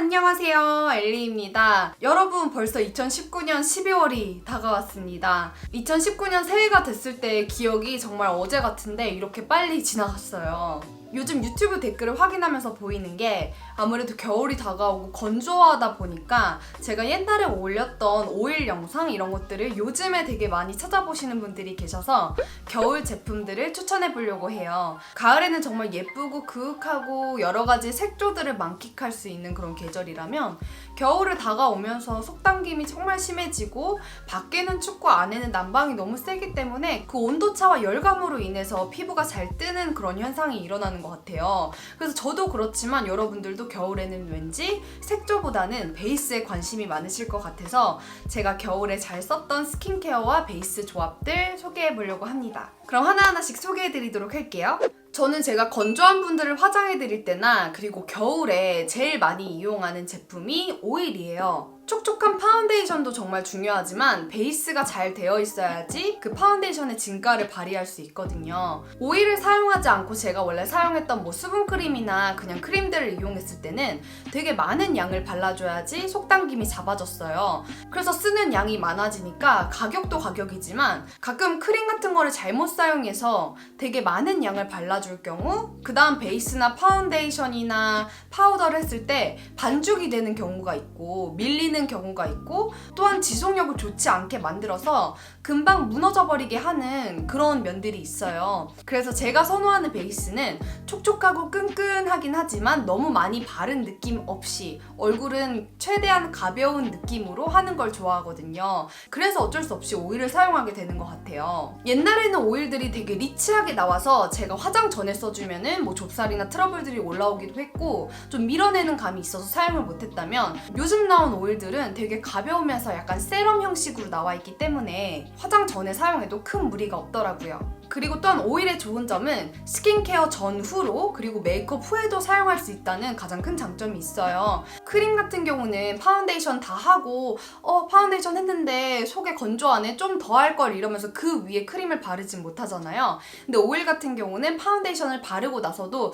안녕하세요, 엘리입니다. 여러분, 벌써 2019년 12월이 다가왔습니다. 2019년 새해가 됐을 때의 기억이 정말 어제 같은데 이렇게 빨리 지나갔어요. 요즘 유튜브 댓글을 확인하면서 보이는 게 아무래도 겨울이 다가오고 건조하다 보니까 제가 옛날에 올렸던 오일 영상 이런 것들을 요즘에 되게 많이 찾아보시는 분들이 계셔서 겨울 제품들을 추천해 보려고 해요. 가을에는 정말 예쁘고 그윽하고 여러 가지 색조들을 만끽할 수 있는 그런 계절이라면 겨울을 다가오면서 속당김이 정말 심해지고 밖에는 춥고 안에는 난방이 너무 세기 때문에 그 온도차와 열감으로 인해서 피부가 잘 뜨는 그런 현상이 일어나는 것 같아요. 그래서 저도 그렇지만 여러분들도 겨울에는 왠지 색조보다는 베이스에 관심이 많으실 것 같아서 제가 겨울에 잘 썼던 스킨케어와 베이스 조합들 소개해 보려고 합니다. 그럼 하나하나씩 소개해 드리도록 할게요. 저는 제가 건조한 분들을 화장해 드릴 때나 그리고 겨울에 제일 많이 이용하는 제품이 오일이에요. 촉촉한 파운데이션도 정말 중요하지만 베이스가 잘 되어 있어야지 그 파운데이션의 진가를 발휘할 수 있거든요. 오일을 사용하지 않고 제가 원래 사용했던 수분크림이나 그냥 크림들을 이용했을 때는 되게 많은 양을 발라줘야지 속당김이 잡아졌어요. 그래서 쓰는 양이 많아지니까 가격도 가격이지만 가끔 크림 같은 거를 잘못 사용해서 되게 많은 양을 발라줄 경우 그 다음 베이스나 파운데이션이나 파우더를 했을 때 반죽이 되는 경우가 있고 밀리는 경우가 있고 또한 지속력을 좋지 않게 만들어서 금방 무너져 버리게 하는 그런 면들이 있어요. 그래서 제가 선호하는 베이스는 촉촉하고 끈끈하긴 하지만 너무 많이 바른 느낌 없이 얼굴은 최대한 가벼운 느낌으로 하는 걸 좋아하거든요. 그래서 어쩔 수 없이 오일을 사용하게 되는 것 같아요. 옛날에는 오일들이 되게 리치하게 나와서 제가 화장 전에 써주면은 좁쌀이나 트러블들이 올라오기도 했고 좀 밀어내는 감이 있어서 사용을 못했다면 요즘 나온 오일들은 되게 가벼우면서 약간 세럼 형식으로 나와 있기 때문에 화장 전에 사용해도 큰 무리가 없더라고요. 그리고 또한 오일의 좋은 점은 스킨케어 전후로 그리고 메이크업 후에도 사용할 수 있다는 가장 큰 장점이 있어요. 크림 같은 경우는 파운데이션 다 하고 파운데이션 했는데 속에 건조하네 좀 더 할 걸 이러면서 그 위에 크림을 바르진 못하잖아요. 근데 오일 같은 경우는 파운데이션을 바르고 나서도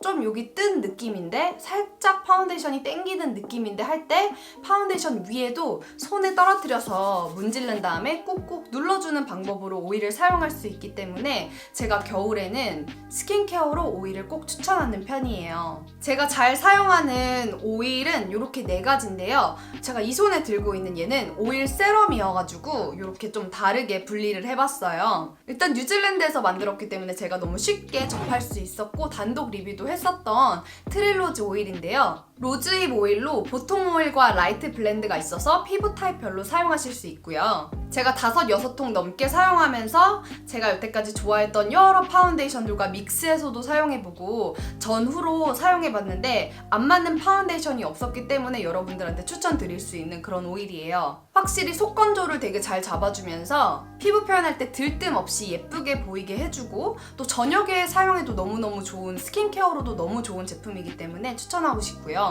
좀 여기 뜬 느낌인데 살짝 파운데이션이 땡기는 느낌인데 할 때 파운데이션 위에도 손에 떨어뜨려서 문지른 다음에 꾹꾹 눌러주는 방법으로 오일을 사용할 수 있기 때문에 제가 겨울에는 스킨케어로 오일을 꼭 추천하는 편이에요. 제가 잘 사용하는 오일은 이렇게 4가지인데요. 제가 이 손에 들고 있는 얘는 오일 세럼이어가지고 이렇게 좀 다르게 분리를 해봤어요. 일단 뉴질랜드에서 만들었기 때문에 제가 너무 쉽게 접할 수 있었고 단독 리뷰도 했었던 트릴로즈 오일인데요. 로즈힙 오일로 보통 오일과 라이트 블렌드가 있어서 피부 타입별로 사용하실 수 있고요. 제가 5-6통 넘게 사용하면서 제가 여태까지 좋아했던 여러 파운데이션들과 믹스해서도 사용해보고 전후로 사용해봤는데 안 맞는 파운데이션이 없었기 때문에 여러분들한테 추천드릴 수 있는 그런 오일이에요. 확실히 속 건조를 되게 잘 잡아주면서 피부 표현할 때 들뜸 없이 예쁘게 보이게 해주고 또 저녁에 사용해도 너무너무 좋은 스킨케어로도 너무 좋은 제품이기 때문에 추천하고 싶고요.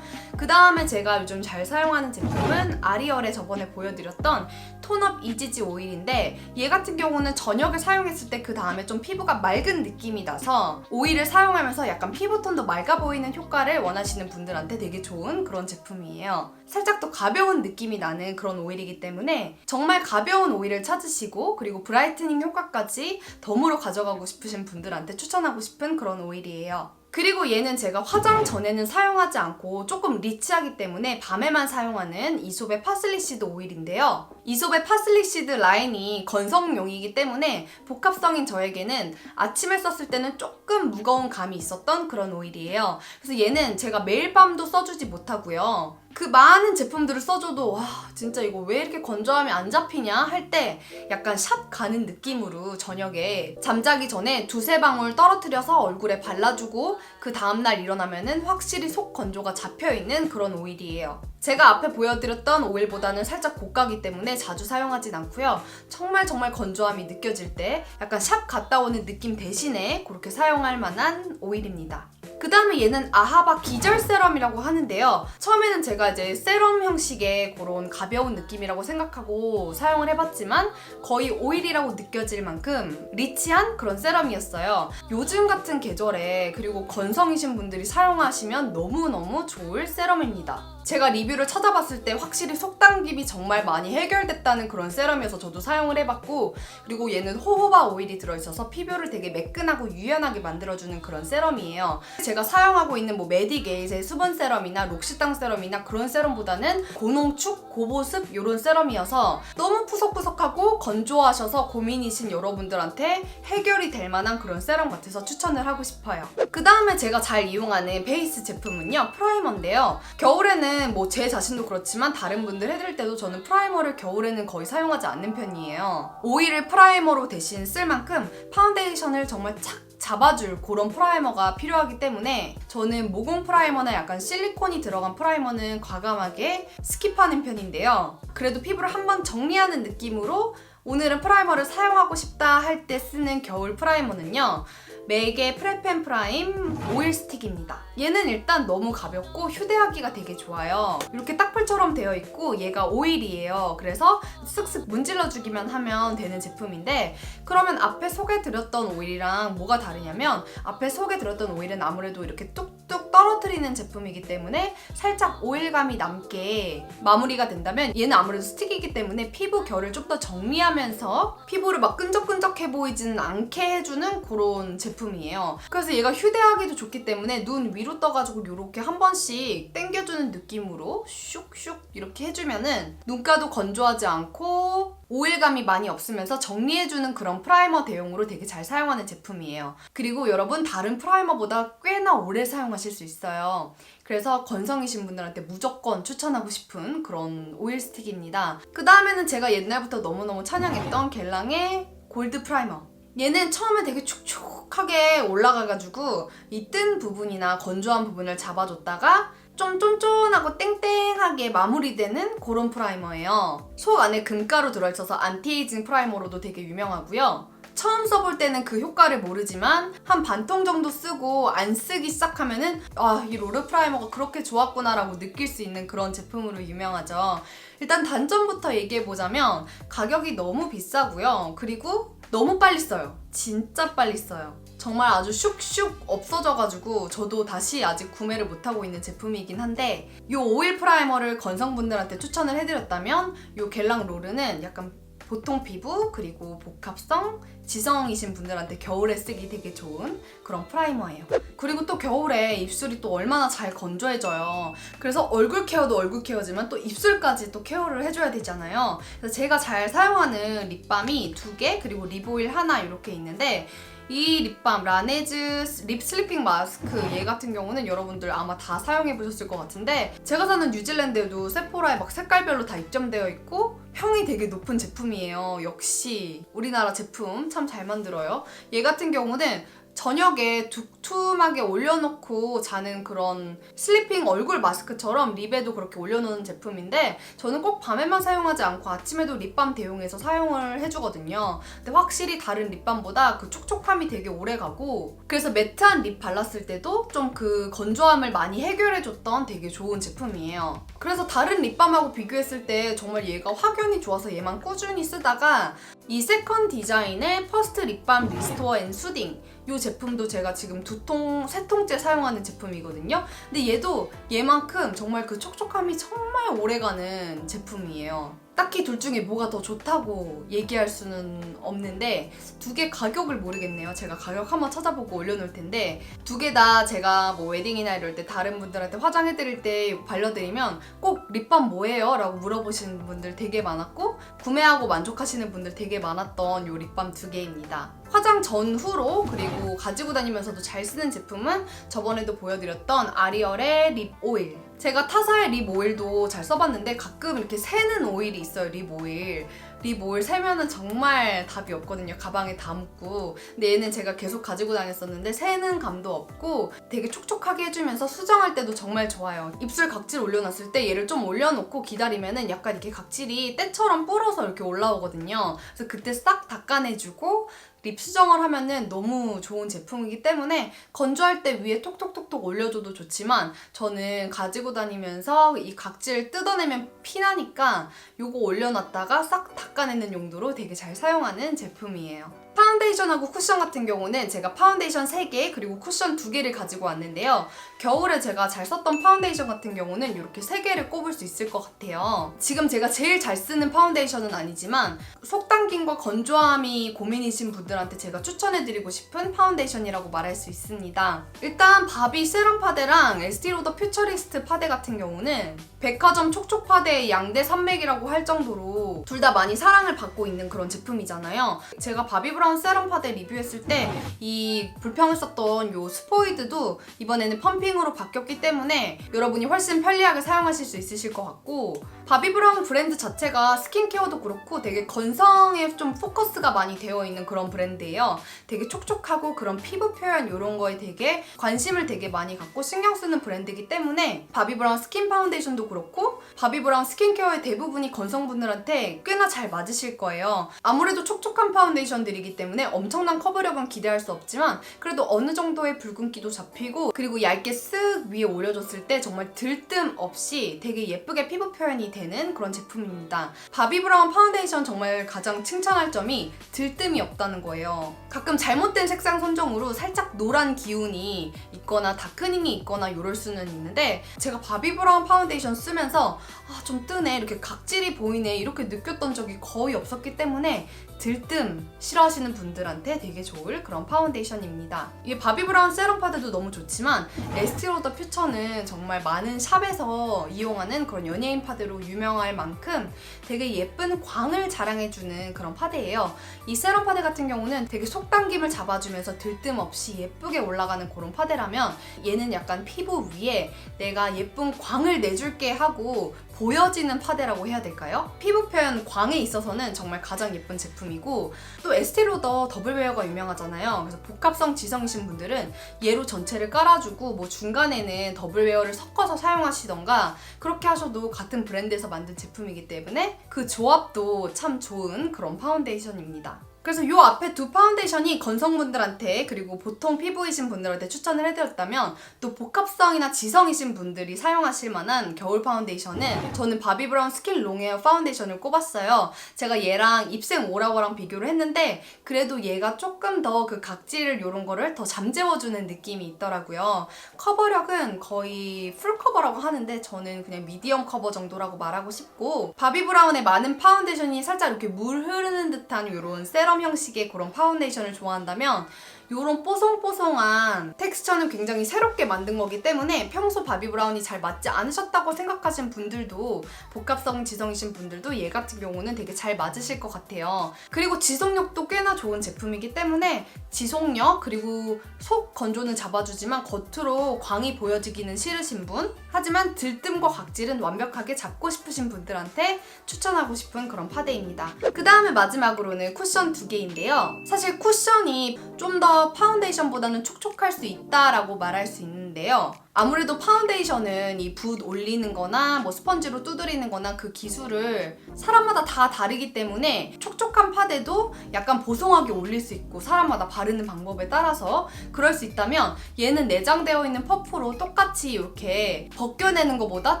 그 다음에 제가 요즘 잘 사용하는 제품은 아리얼의 저번에 보여드렸던 톤업 이지지 오일인데 얘 같은 경우는 저녁에 사용했을 때 그 다음에 좀 피부가 맑은 느낌이 나서 오일을 사용하면서 약간 피부톤도 맑아 보이는 효과를 원하시는 분들한테 되게 좋은 그런 제품이에요. 살짝 더 가벼운 느낌이 나는 그런 오일이기 때문에 정말 가벼운 오일을 찾으시고 그리고 브라이트닝 효과까지 덤으로 가져가고 싶으신 분들한테 추천하고 싶은 그런 오일이에요. 그리고 얘는 제가 화장 전에는 사용하지 않고 조금 리치하기 때문에 밤에만 사용하는 이솝의 파슬리시드 오일인데요. 이솝의 파슬리시드 라인이 건성용이기 때문에 복합성인 저에게는 아침에 썼을 때는 조금 무거운 감이 있었던 그런 오일이에요. 그래서 얘는 제가 매일 밤도 써주지 못하고요. 그 많은 제품들을 써줘도 와 진짜 이거 왜 이렇게 건조함이 안 잡히냐 할 때 약간 샵 가는 느낌으로 저녁에 잠자기 전에 2-3방울 떨어뜨려서 얼굴에 발라주고 그 다음날 일어나면은 확실히 속 건조가 잡혀있는 그런 오일이에요. 제가 앞에 보여드렸던 오일보다는 살짝 고가기 때문에 자주 사용하진 않고요. 정말 건조함이 느껴질 때 약간 샵 갔다 오는 느낌 대신에 그렇게 사용할 만한 오일입니다. 그 다음에 얘는 아하바 기절 세럼이라고 하는데요. 처음에는 제가 이제 세럼 형식의 그런 가벼운 느낌이라고 생각하고 사용을 해봤지만 거의 오일이라고 느껴질 만큼 리치한 그런 세럼이었어요. 요즘 같은 계절에 그리고 건성이신 분들이 사용하시면 너무너무 좋을 세럼입니다. 제가 리뷰를 찾아봤을 때 확실히 속당김이 정말 많이 해결됐다는 그런 세럼이어서 저도 사용을 해봤고, 그리고 얘는 호호바 오일이 들어있어서 피부를 되게 매끈하고 유연하게 만들어주는 그런 세럼이에요. 제가 사용하고 있는 뭐 메디게이트의 수분 세럼이나 록시땅 세럼이나 그런 세럼보다는 고농축, 고보습 이런 세럼이어서 너무 푸석푸석하고 건조하셔서 고민이신 여러분들한테 해결이 될 만한 그런 세럼 같아서 추천을 하고 싶어요. 그 다음에 제가 잘 이용하는 베이스 제품은요, 프라이머인데요. 겨울에는 뭐 제 자신도 그렇지만 다른 분들 해드릴 때도 저는 프라이머를 겨울에는 거의 사용하지 않는 편이에요. 오일을 프라이머로 대신 쓸 만큼 파운데이션을 정말 착 잡아줄 그런 프라이머가 필요하기 때문에 저는 모공 프라이머나 약간 실리콘이 들어간 프라이머는 과감하게 스킵하는 편인데요. 그래도 피부를 한번 정리하는 느낌으로 오늘은 프라이머를 사용하고 싶다 할 때 쓰는 겨울 프라이머는요, 맥의 프레펜 프라임 오일 스틱입니다. 얘는 일단 너무 가볍고 휴대하기가 되게 좋아요. 이렇게 딱풀처럼 되어 있고 얘가 오일이에요. 그래서 쓱쓱 문질러주기만 하면 되는 제품인데, 그러면 앞에 소개드렸던 오일이랑 뭐가 다르냐면, 앞에 소개드렸던 오일은 아무래도 이렇게 뚝뚝 떨어뜨리는 제품이기 때문에 살짝 오일감이 남게 마무리가 된다면, 얘는 아무래도 스틱이기 때문에 피부 결을 좀 더 정리하면서 피부를 막 끈적끈적해 보이지는 않게 해주는 그런 제품이에요. 그래서 얘가 휴대하기도 좋기 때문에 눈 위로 떠가지고 이렇게 한 번씩 당겨주는 느낌으로 슉슉 이렇게 해주면은 눈가도 건조하지 않고 오일감이 많이 없으면서 정리해주는 그런 프라이머 대용으로 되게 잘 사용하는 제품이에요. 그리고 여러분, 다른 프라이머보다 꽤나 오래 사용하실 수 있어요. 그래서 건성이신 분들한테 무조건 추천하고 싶은 그런 오일 스틱입니다. 그 다음에는 제가 옛날부터 너무너무 찬양했던 겔랑의 골드 프라이머. 얘는 처음에 되게 축축하게 올라가가지고 이 뜬 부분이나 건조한 부분을 잡아줬다가 좀 쫀쫀하고 땡땡하게 마무리되는 그런 프라이머예요. 속 안에 금가루 들어있어서 안티에이징 프라이머로도 되게 유명하고요. 처음 써볼 때는 그 효과를 모르지만 한 반통 정도 쓰고 안 쓰기 시작하면은 이 롤르 프라이머가 그렇게 좋았구나 라고 느낄 수 있는 그런 제품으로 유명하죠. 일단 단점부터 얘기해보자면 가격이 너무 비싸고요. 그리고 너무 빨리 써요. 진짜 빨리 써요. 정말 아주 슉슉 없어져가지고 저도 다시 아직 구매를 못하고 있는 제품이긴 한데, 이 오일 프라이머를 건성분들한테 추천을 해드렸다면 이 겔랑 롤르는 약간 보통 피부 그리고 복합성, 지성이신 분들한테 겨울에 쓰기 되게 좋은 그런 프라이머예요. 그리고 또 겨울에 입술이 또 얼마나 잘 건조해져요. 그래서 얼굴 케어도 얼굴 케어지만 또 입술까지 또 케어를 해줘야 되잖아요. 그래서 제가 잘 사용하는 립밤이 2개 그리고 립 오일 하나 이렇게 있는데, 이 립밤 라네즈 립 슬리핑 마스크, 얘 같은 경우는 여러분들 아마 다 사용해보셨을 것 같은데, 제가 사는 뉴질랜드에도 세포라에 막 색깔별로 다 입점되어 있고 평이 되게 높은 제품이에요. 역시 우리나라 제품 참 잘 만들어요. 얘 같은 경우는 저녁에 두툼하게 올려놓고 자는 그런 슬리핑 얼굴 마스크처럼 립에도 그렇게 올려놓는 제품인데, 저는 꼭 밤에만 사용하지 않고 아침에도 립밤 대용해서 사용을 해주거든요. 근데 확실히 다른 립밤보다 그 촉촉함이 되게 오래가고, 그래서 매트한 립 발랐을 때도 좀 그 건조함을 많이 해결해줬던 되게 좋은 제품이에요. 그래서 다른 립밤하고 비교했을 때 정말 얘가 확연히 좋아서 얘만 꾸준히 쓰다가, 이 세컨 디자인의 퍼스트 립밤 리스토어 앤 수딩, 이 제품도 제가 지금 3통째 사용하는 제품이거든요. 근데 얘도 얘만큼 정말 그 촉촉함이 정말 오래가는 제품이에요. 딱히 둘 중에 뭐가 더 좋다고 얘기할 수는 없는데, 두 개 가격을 모르겠네요. 제가 가격 한번 찾아보고 올려놓을 텐데, 두 개 다 제가 뭐 웨딩이나 이럴 때 다른 분들한테 화장해드릴 때 발라드리면 꼭 립밤 뭐예요? 라고 물어보시는 분들 되게 많았고, 구매하고 만족하시는 분들 되게 많았던 요 립밤 2개입니다. 화장 전후로 그리고 가지고 다니면서도 잘 쓰는 제품은 저번에도 보여드렸던 아리얼의 립 오일. 제가 타사의 립 오일도 잘 써봤는데 가끔 이렇게 새는 오일이 있어요. 립 오일. 립 오일 새면은 정말 답이 없거든요. 가방에 다 묻고. 근데 얘는 제가 계속 가지고 다녔었는데 새는 감도 없고 되게 촉촉하게 해주면서 수정할 때도 정말 좋아요. 입술 각질 올려놨을 때 얘를 좀 올려놓고 기다리면은 약간 이렇게 각질이 때처럼 불어서 이렇게 올라오거든요. 그래서 그때 싹 닦아내주고 립 수정을 하면은 너무 좋은 제품이기 때문에 건조할 때 위에 톡톡톡톡 올려줘도 좋지만, 저는 가지고 다니면서 이 각질 뜯어내면 피나니까 요거 올려놨다가 싹 닦아내는 용도로 되게 잘 사용하는 제품이에요. 파운데이션하고 쿠션 같은 경우는 제가 파운데이션 3개 그리고 쿠션 2개를 가지고 왔는데요. 겨울에 제가 잘 썼던 파운데이션 같은 경우는 이렇게 3개를 꼽을 수 있을 것 같아요. 지금 제가 제일 잘 쓰는 파운데이션은 아니지만 속당김과 건조함이 고민이신 분들한테 제가 추천해드리고 싶은 파운데이션이라고 말할 수 있습니다. 일단 바비 세럼 파데랑 에스티로더 퓨처리스트 파데 같은 경우는 백화점 촉촉 파데의 양대 산맥이라고 할 정도로 둘 다 많이 사랑을 받고 있는 그런 제품이잖아요. 제가 바비 브라운 세럼 파데 리뷰했을 때 이 불평을 썼던 요 스포이드도 이번에는 펌핑으로 바뀌었기 때문에 여러분이 훨씬 편리하게 사용하실 수 있으실 것 같고, 바비 브라운 브랜드 자체가 스킨케어도 그렇고 되게 건성에 좀 포커스가 많이 되어 있는 그런 브랜드예요. 되게 촉촉하고 그런 피부 표현 이런 거에 되게 관심을 되게 많이 갖고 신경 쓰는 브랜드이기 때문에 바비 브라운 스킨 파운데이션도 그렇고 바비 브라운 스킨케어의 대부분이 건성분들한테 꽤나 잘 맞으실 거예요. 아무래도 촉촉한 파운데이션들이기 때문에 엄청난 커버력은 기대할 수 없지만 그래도 어느 정도의 붉은기도 잡히고, 그리고 얇게 쓱 위에 올려줬을 때 정말 들뜸 없이 되게 예쁘게 피부 표현이 되는 그런 제품입니다. 바비 브라운 파운데이션 정말 가장 칭찬할 점이 들뜸이 없다는 거예요. 가끔 잘못된 색상 선정으로 살짝 노란 기운이 있거나 다크닝이 있거나 이럴 수는 있는데, 제가 바비 브라운 파운데이션 쓰면서 좀 뜨네, 이렇게 각질이 보이네 이렇게 느꼈던 적이 거의 없었기 때문에 들뜸 싫어하시는 분들한테 되게 좋을 그런 파운데이션입니다. 이게 바비 브라운 세럼 파데도 너무 좋지만 에스티로더 퓨처는 정말 많은 샵에서 이용하는 그런 연예인 파데로 유명할 만큼 되게 예쁜 광을 자랑해주는 그런 파데예요. 이 세럼 파데 같은 경우는 되게 속당김을 잡아주면서 들뜸 없이 예쁘게 올라가는 그런 파데라면, 얘는 약간 피부 위에 내가 예쁜 광을 내줄게 하고 보여지는 파데라고 해야 될까요? 피부 표현 광에 있어서는 정말 가장 예쁜 제품이고, 또 에스티로더 더블웨어가 유명하잖아요. 그래서 복합성 지성이신 분들은 얘로 전체를 깔아주고 뭐 중간에는 더블웨어를 섞어서 사용하시던가 그렇게 하셔도 같은 브랜드에서 만든 제품이기 때문에 그 조합도 참 좋은 그런 파운데이션입니다. 그래서 요 앞에 두 파운데이션이 건성분들한테 그리고 보통 피부이신 분들한테 추천을 해드렸다면, 또 복합성이나 지성이신 분들이 사용하실 만한 겨울 파운데이션은 저는 바비 브라운 스킨 롱웨어 파운데이션을 꼽았어요. 제가 얘랑 입생 오라고랑 비교를 했는데 그래도 얘가 조금 더 그 각질 이런 거를 더 잠재워주는 느낌이 있더라고요. 커버력은 거의 풀 커버라고 하는데 저는 그냥 미디엄 커버 정도라고 말하고 싶고, 바비 브라운의 많은 파운데이션이 살짝 이렇게 물 흐르는 듯한 이런 세럼 형식의 그런 파운데이션을 좋아한다면 이런 뽀송뽀송한 텍스처는 굉장히 새롭게 만든 거기 때문에 평소 바비 브라운이 잘 맞지 않으셨다고 생각하신 분들도, 복합성 지성이신 분들도 얘 같은 경우는 되게 잘 맞으실 것 같아요. 그리고 지속력도 꽤나 좋은 제품이기 때문에 지속력 그리고 속 건조는 잡아주지만 겉으로 광이 보여지기는 싫으신 분, 하지만 들뜸과 각질은 완벽하게 잡고 싶으신 분들한테 추천하고 싶은 그런 파데입니다. 그 다음에 마지막으로는 쿠션 2개인데요. 사실 쿠션이 좀 더 파운데이션보다는 촉촉할 수 있다라고 말할 수 있는데요. 아무래도 파운데이션은 이 붓 올리는 거나 뭐 스펀지로 두드리는 거나 그 기술을 사람마다 다 다르기 때문에 촉촉한 파데도 약간 보송하게 올릴 수 있고 사람마다 바르는 방법에 따라서 그럴 수 있다면, 얘는 내장되어 있는 퍼프로 똑같이 이렇게 벗겨내는 것보다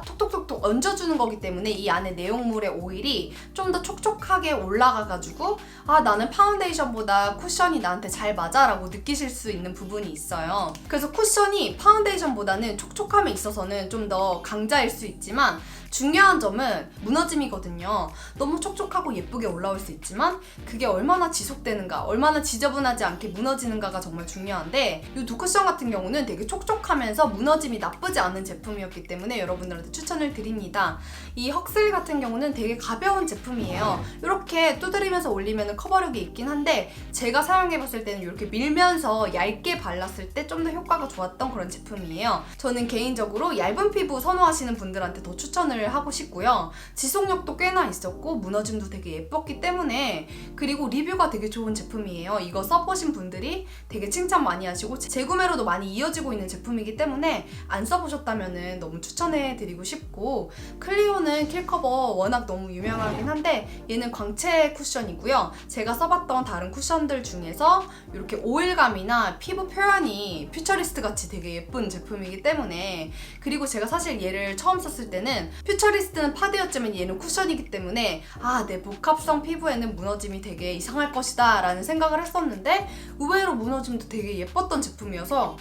톡톡톡톡 얹어주는 거기 때문에 이 안에 내용물의 오일이 좀 더 촉촉하게 올라가가지고 나는 파운데이션보다 쿠션이 나한테 잘 맞아 라고 느끼실 수 있는 부분이 있어요. 그래서 쿠션이 파운데이션보다는 촉촉함에 있어서는 좀 더 강자일 수 있지만 중요한 점은 무너짐이거든요. 너무 촉촉하고 예쁘게 올라올 수 있지만 그게 얼마나 지속되는가, 얼마나 지저분하지 않게 무너지는가가 정말 중요한데, 이 두 쿠션 같은 경우는 되게 촉촉하면서 무너짐이 나쁘지 않은 제품이었기 때문에 여러분들한테 추천을 드립니다. 이 헉슬 같은 경우는 되게 가벼운 제품이에요. 이렇게 두드리면서 올리면 커버력이 있긴 한데 제가 사용해봤을 때는 이렇게 밀면서 얇게 발랐을 때 좀 더 효과가 좋았던 그런 제품이에요. 저는 개인적으로 얇은 피부 선호하시는 분들한테 더 추천을 하고 싶고요. 지속력도 꽤나 있었고 무너짐도 되게 예뻤기 때문에, 그리고 리뷰가 되게 좋은 제품이에요. 이거 써보신 분들이 되게 칭찬 많이 하시고 재구매로도 많이 이어지고 있는 제품이기 때문에 안 써보셨다면 너무 추천해드리고 싶고, 클리오는 킬커버 워낙 너무 유명하긴 한데 얘는 광채 쿠션이고요. 제가 써봤던 다른 쿠션들 중에서 이렇게 오일감이나 피부 표현이 퓨처리스트 같이 되게 예쁜 제품이기 때문에, 그리고 제가 사실 얘를 처음 썼을 때는 퓨처리스트는 파데였지만 얘는 쿠션이기 때문에 내 복합성 피부에는 무너짐이 되게 이상할 것이다 라는 생각을 했었는데 의외로 무너짐도 되게 예뻤던 제품이어서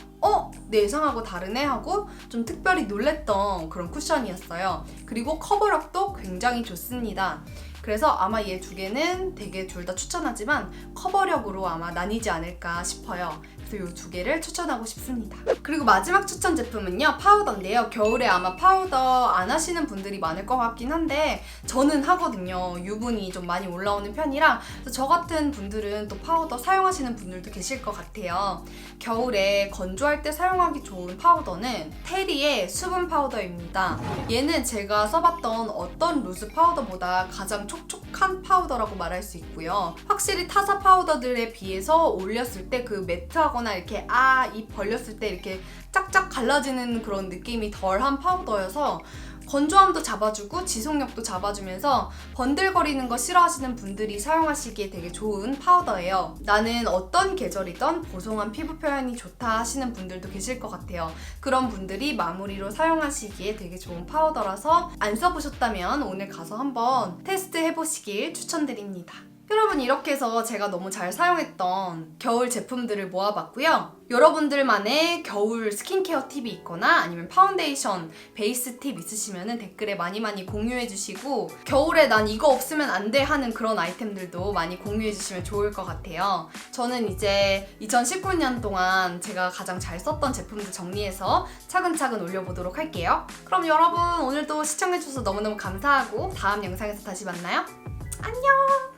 내 예상하고 다르네 하고 좀 특별히 놀랬던 그런 쿠션이었어요. 그리고 커버력도 굉장히 좋습니다. 그래서 아마 얘 두 개는 되게 둘 다 추천하지만 커버력으로 아마 나뉘지 않을까 싶어요. 그래서 이 두 개를 추천하고 싶습니다. 그리고 마지막 추천 제품은요, 파우더인데요. 겨울에 아마 파우더 안 하시는 분들이 많을 것 같긴 한데 저는 하거든요. 유분이 좀 많이 올라오는 편이라. 그래서 저 같은 분들은 또 파우더 사용하시는 분들도 계실 것 같아요. 겨울에 건조할 때 사용하기 좋은 파우더는 테리의 수분 파우더입니다. 얘는 제가 써봤던 어떤 루즈 파우더보다 가장 촉촉한 파우더라고 말할 수 있고요. 확실히 타사 파우더들에 비해서 올렸을 때 그 매트하거나 이렇게 입 벌렸을 때 이렇게 짝짝 갈라지는 그런 느낌이 덜한 파우더여서 건조함도 잡아주고 지속력도 잡아주면서 번들거리는 거 싫어하시는 분들이 사용하시기에 되게 좋은 파우더예요. 나는 어떤 계절이든 보송한 피부 표현이 좋다 하시는 분들도 계실 것 같아요. 그런 분들이 마무리로 사용하시기에 되게 좋은 파우더라서 안 써보셨다면 오늘 가서 한번 테스트 해보시길 추천드립니다. 여러분, 이렇게 해서 제가 너무 잘 사용했던 겨울 제품들을 모아봤고요. 여러분들만의 겨울 스킨케어 팁이 있거나 아니면 파운데이션, 베이스 팁 있으시면 댓글에 많이 공유해주시고 겨울에 난 이거 없으면 안 돼 하는 그런 아이템들도 많이 공유해주시면 좋을 것 같아요. 저는 이제 2019년 동안 제가 가장 잘 썼던 제품들 정리해서 차근차근 올려보도록 할게요. 그럼 여러분, 오늘도 시청해주셔서 너무너무 감사하고 다음 영상에서 다시 만나요. 안녕!